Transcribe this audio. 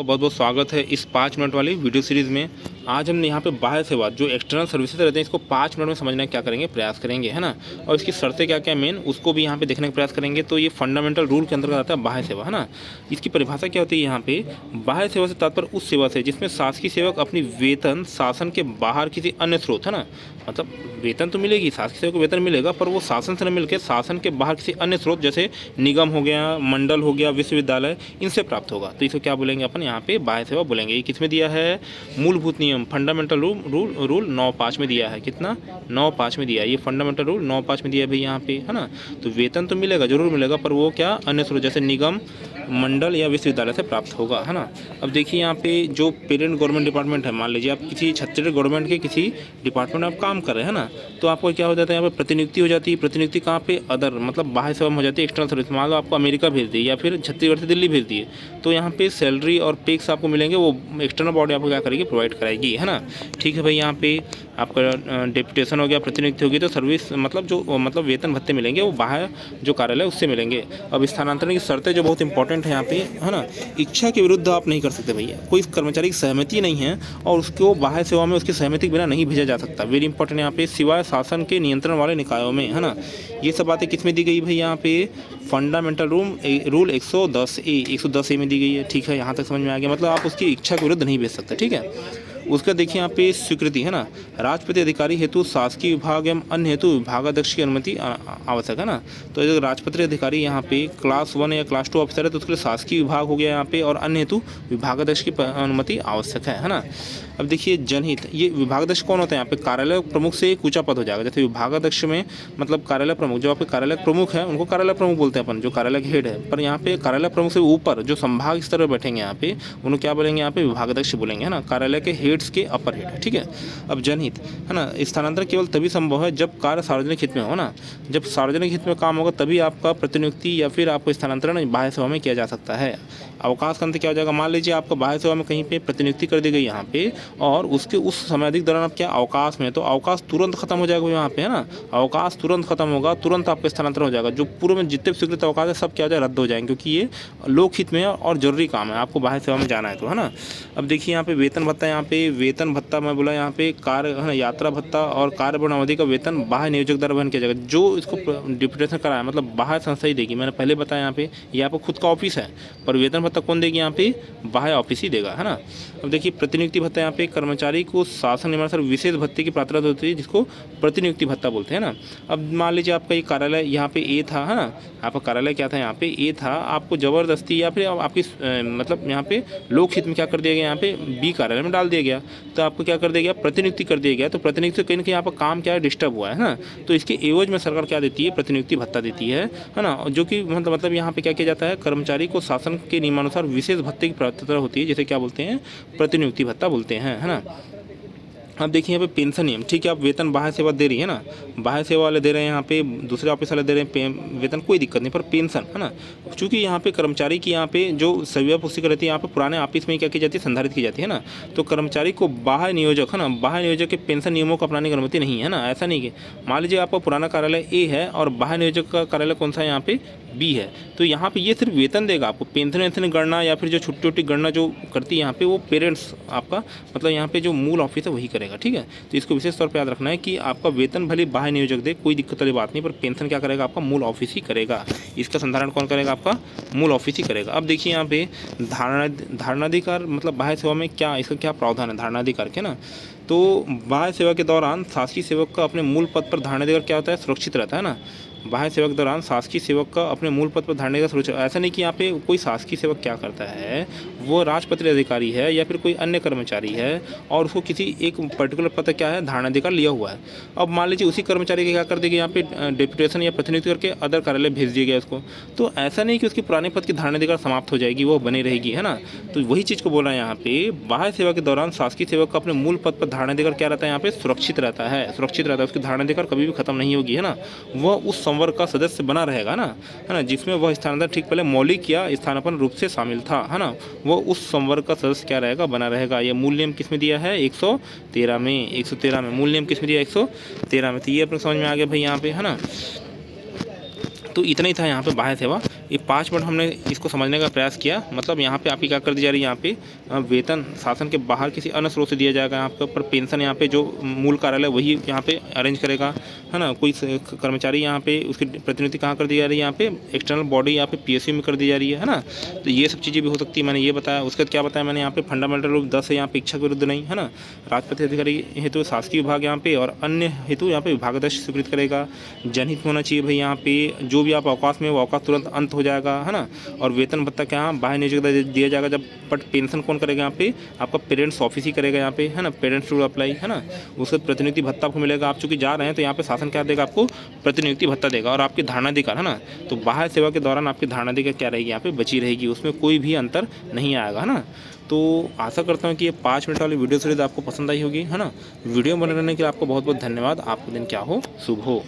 तो बहुत बहुत स्वागत है इस 5 मिनट वाली वीडियो सीरीज़ में। आज हम यहाँ पे बाह्य सेवा जो एक्सटर्नल सर्विसेज रहते हैं इसको 5 मिनट में समझने का क्या करेंगे, प्रयास करेंगे, है ना। और इसकी शर्तें क्या क्या मेन उसको भी यहाँ पे देखने का प्रयास करेंगे। तो ये फंडामेंटल रूल के अंतर्गत आता है बाह्य सेवा, है ना। इसकी परिभाषा क्या होती है यहाँ पे, बाह्य सेवा से तात्पर्य उस सेवा से जिसमें शासकीय सेवक अपनी वेतन शासन के बाहर किसी अन्य स्रोत, है ना, मतलब वेतन तो मिलेगी, शासकीय सेवक को वेतन मिलेगा, पर वो शासन से न मिलकर शासन के बाहर किसी अन्य स्रोत जैसे निगम हो गया, मंडल हो गया, विश्वविद्यालय, इनसे प्राप्त होगा। तो इसको क्या बोलेंगे अपन यहाँ पे, बाह्य सेवा बोलेंगे। ये किसमें दिया है, मूलभूत नियम फंडामेंटल रूल 9(5) में दिया है। कितना, 9(5) में दिया है। ये फंडामेंटल रूल 9(5) में दिया है भाई यहाँ पे, है ना। तो वेतन तो मिलेगा, जरूर मिलेगा, पर वो क्या, अन्य स्रोत जैसे निगम, मंडल या विश्वविद्यालय से प्राप्त होगा, है ना। अब देखिए यहाँ पे जो पेरेंट गवर्नमेंट डिपार्टमेंट है, मान लीजिए आप किसी छत्तीसगढ़ गवर्नमेंट के किसी डिपार्टमेंट में आप काम कर रहे हैं ना, तो आपको क्या हो जाता है, यहाँ पे प्रतिनियुक्ति हो जाती है। प्रतिनियुक्ति कहाँ पे, अदर मतलब बाह्य सेवा में हो जाती है, एक्सटर्नल सर्विस। मान लो आपको अमेरिका भेज दी या फिर छत्तीसगढ़ से दिल्ली भेज दिए, तो यहाँ पे सैलरी और पेक्स आपको मिलेंगे, वो एक्सटर्नल बॉडी आपको क्या करेगी, प्रोवाइड कराएगी, है ना। ठीक है भाई, यहाँ पे आपका डेपुटेशन हो गया, प्रतिनियुक्ति होगी, तो सर्विस मतलब वेतन भत्ते मिलेंगे, वो बाह्य जो कार्यालय उससे मिलेंगे। अब स्थानांतरण की शर्तें जो बहुत इंपॉर्टेंट है यहाँ पे, है ना। इच्छा के विरुद्ध आप नहीं कर सकते भैया, कोई कर्मचारी की सहमति नहीं है और उसको बाह्य सेवा में उसकी सहमति के बिना नहीं भेजा जा सकता। वेरी इंपॉर्टेंट यहाँ पे, सिवाय शासन के नियंत्रण वाले निकायों में, है ना। ये सब बातें किस में दी गई भाई, यहाँ पे फंडामेंटल रूल 110A में दी गई है। ठीक है, यहाँ तक समझ में आ गया, मतलब आप उसकी इच्छा के विरुद्ध नहीं भेज सकते। ठीक है, उसका देखिए यहाँ पे स्वीकृति, है ना। राजपत्रित अधिकारी हेतु शासकीय विभाग एवं अन्य हेतु विभागाध्यक्ष की अनुमति आवश्यक, है ना। तो अगर राजपत्रित अधिकारी यहाँ पे क्लास 1 या क्लास 2 ऑफिसर है तो उसके लिए शासकीय विभाग हो गया यहाँ पे, और अन्य हेतु विभागाध्यक्ष की अनुमति आवश्यक है ना। अब देखिए जनहित, ये विभागाध्यक्ष कौन होता है यहाँ पे, कार्यालय प्रमुख से एक ऊंचा पद हो जाएगा। जैसे विभागाध्यक्ष में मतलब कार्यालय प्रमुख, जो आपके कार्यालय प्रमुख है उनको कार्यालय प्रमुख बोलते हैं अपन, जो कार्यालय के हेड है। पर यहाँ पे कार्यालय प्रमुख से ऊपर जो संभाग स्तर पर बैठेंगे यहाँ पे, उनको क्या बोलेंगे, यहाँ पे विभागाध्यक्ष बोलेंगे, है ना। कार्यालय के हेड्स के अपर हेड है। ठीक है, अब जनहित, है ना, स्थानांतरण केवल तभी संभव है जब कार्य सार्वजनिक हित में हो ना। जब सार्वजनिक हित में काम होगा तभी आपका प्रतिनियुक्ति या फिर आपको स्थानांतरण बाह्य सेवा में किया जा सकता है। अवकाश का अंत क्या हो जाएगा, मान लीजिए आपका बाह्य सेवा में कहीं पे प्रतिनियुक्ति कर दी गई यहाँ पे, और उसके उस समय अधिक दौरान आप क्या अवकाश में, तो अवकाश तुरंत खत्म हो जाएगा यहाँ पे, है ना। अवकाश तुरंत खत्म होगा, तुरंत आपका स्थानांतरण हो जाएगा। जो पूर्व में जितने भी स्वीकृत अवकाश है सब क्या हो जाए, रद्द हो जाएंगे, क्योंकि ये लोकहित में और जरूरी काम है, आपको बाह्य सेवा में जाना है तो, है ना। अब देखिए यहाँ पे वेतन भत्ता, यहाँ पे वेतन भत्ता मैं बोला यहाँ पे कार्य, है ना, यात्रा भत्ता और कार्यपूर्ण अवधि का वेतन बाह्य नियोजक द्वारा वहन किया जाएगा। जो इसको डिप्यूटेशन कराया मतलब बाह्य संस्था ही देगी। मैंने पहले बताया यहाँ पे ये आपको खुद का ऑफिस है, पर वेतन भत्ता कौन देगी, यहाँ पे बाह्य ऑफिस ही देगा, है ना। अब देखिए प्रतिनियुक्ति भत्ता, यहाँ पे कर्मचारी को शासन नियमानुसार विशेष भत्ते की पात्रता होती है, जिसको प्रतिनियुक्ति भत्ता बोलते हैं ना। अब मान लीजिए आपका ये कार्यालय यहाँ पे ए था, है ना, आपका कार्यालय क्या था, यहाँ पे ए था, आपको जबरदस्ती या फिर आपकी मतलब यहाँ पे लोकहित में क्या कर दिया गया, यहाँ पे बी कार्यालय में डाल दिया गया, तो आपको क्या कर दिया गया, प्रतिनियुक्ति कर दिया गया। तो प्रतिनियुक्ति कहीं ना कहीं यहाँ पर काम क्या है, डिस्टर्ब हुआ है ना। तो इसके एवज में सरकार क्या देती है, प्रतिनियुक्ति भत्ता देती है ना। जो कि मतलब यहाँ पे क्या किया जाता है, कर्मचारी को शासन के नियमानुसार विशेष भत्ते की पात्रता होती है, जिसे क्या बोलते हैं, प्रतिनियुक्ति भत्ता बोलते हैं, है ना। अब देखिए यहाँ पे पेंशन नियम, ठीक है, आप वेतन बाह्य सेवा दे रही है ना, बाह्य सेवा वाले दे रहे हैं, यहाँ पे दूसरे ऑफिस वाले दे रहे हैं वेतन, कोई दिक्कत नहीं, पर पेंशन, है ना, क्योंकि यहाँ पे कर्मचारी की यहाँ पे जो सेवा पुस्तिका रहती है, यहाँ पे पुराने ऑफिस में क्या की जाती है, संधारित की जाती है ना। तो कर्मचारी को बाह्य नियोजक, है ना, बाह्य नियोजक के पेंशन नियमों को अपनाने की अनुमति नहीं है ना। ऐसा नहीं कि मान लीजिए आपका पुराना कार्यालय ए है और बाह्य नियोजक का कार्यालय कौन सा है, यहाँ पे बी है, तो यहाँ पे ये सिर्फ वेतन देगा आपको, पेंशन वेंशन गणना या फिर जो छोटी छोटी गणना जो करती है यहाँ पे, वो पेरेंट्स आपका मतलब यहाँ पे जो मूल ऑफिस है वही करेगा। ठीक है, तो इसको विशेष तौर पे याद रखना है कि आपका वेतन भले बाह्य नियोजक दे, कोई दिक्कत वाली बात नहीं, पर पेंशन क्या करेगा, आपका मूल ऑफिस ही करेगा। इसका संधारण कौन करेगा, आपका मूल ऑफिस ही करेगा। अब देखिए यहाँ पे धारणाधिकार मतलब बाह्य सेवा में क्या, इसका क्या प्रावधान है धारणाधिकार के ना। तो बाह्य सेवा के दौरान शासकीय सेवक का अपने मूल पद पर धारणाधिकार क्या होता है, सुरक्षित रहता है ना। बाह्य सेवा के दौरान शासकीय सेवक का अपने मूल पद पर धारणाधिकार सुरक्षित, ऐसा नहीं कि यहाँ पे कोई शासकीय सेवक क्या करता है, वो राजपत्रित अधिकारी है या फिर कोई अन्य कर्मचारी है और उसको किसी एक पर्टिकुलर पद क्या है, धारणाधिकार लिया हुआ है। अब मान लीजिए उसी कर्मचारी के क्या कर देगा, यहाँ पे डेपुटेशन या प्रतिनियुक्ति करके अदर कार्यालय भेज दिया गया उसको, तो ऐसा नहीं कि उसके पुराने पद की धारणाधिकार समाप्त हो जाएगी, वो बनी रहेगी, है ना। तो वही चीज़ को बोल रहा है यहाँ पे, बाह्य सेवा के दौरान शासकीय सेवक का अपने मूल पद पर धारणाधिकार क्या रहता है, यहाँ पे सुरक्षित रहता है, सुरक्षित रहता है, उसकी धारणाधिकार कभी भी खत्म नहीं होगी, है ना। वह उस संवर्ग का सदस्य बना रहेगा ना, है ना, जिसमें वह स्थानांतरण ठीक पहले मौलिक या स्थानापन्न रूप से शामिल था, है ना, वो उस संवर्ग का सदस्य क्या रहेगा, बना रहेगा। यह मूल नियम किस में दिया है, 113 में मूल नियम किस में दिया, 113 में। तो ये अपने समझ में आ गया भाई यहाँ पे, है ना। तो इतना ही था यहाँ पे बाह्य सेवा। ये 5 मिनट हमने इसको समझने का प्रयास किया। मतलब यहाँ पे आपकी क्या कर दी जा रही है, यहाँ पे वेतन शासन के बाहर किसी अन्य स्रोत से दिया जाएगा। यहाँ पे पर पेंशन यहाँ पे जो मूल कार्यालय वही यहाँ पे अरेंज करेगा, है ना। कोई कर्मचारी यहाँ पे उसकी प्रतिनिधि कहाँ कर दी जा रही है, यहाँ पे एक्सटर्नल बॉडी यहाँ पे PSU में कर दी जा रही है ना। तो ये सब चीज़ें भी हो सकती है, मैंने ये बताया। उसके बाद क्या बताया मैंने, यहाँ पे फंडामेंटल रूप 10 है यहाँ पे इच्छा के विरुद्ध नहीं, है ना। राजपत्रित अधिकारी हेतु शासकीय विभाग यहाँ पे और अन्य हेतु यहाँ पे विभागाध्यक्ष स्वीकृत करेगा। जनहित होना चाहिए भाई, यहाँ पे जो भी आप अवकाश में वो अवकाश तुरंत अंत हो जाएगा, है ना। और वेतन भत्ता क्या बाह्य नियोजकता दिया जाएगा जब, बट पेंशन कौन करेगा यहाँ पे, आपका पेरेंट्स ऑफिस ही करेगा यहाँ पे, है ना। पेरेंट्स टू अप्लाई, है ना। उसके प्रतिनियुक्ति भत्ता आपको मिलेगा। आप चूँकि जा रहे हैं तो यहाँ पे शासन क्या देगा आपको, प्रतिनियुक्ति भत्ता देगा। और आपकी धारणाधिकार, है ना। तो बाह्य सेवा के दौरान आपकी धारणाधिकार क्या रहेगी, यहाँ पे बची रहेगी, उसमें कोई भी अंतर नहीं आएगा, है ना। तो आशा करता हूँ कि ये 5 मिनट वाली वीडियो सीरीज आपको पसंद आई होगी, है ना। वीडियो बने रहने के लिए आपको बहुत बहुत धन्यवाद। आपका दिन क्या हो, शुभ हो।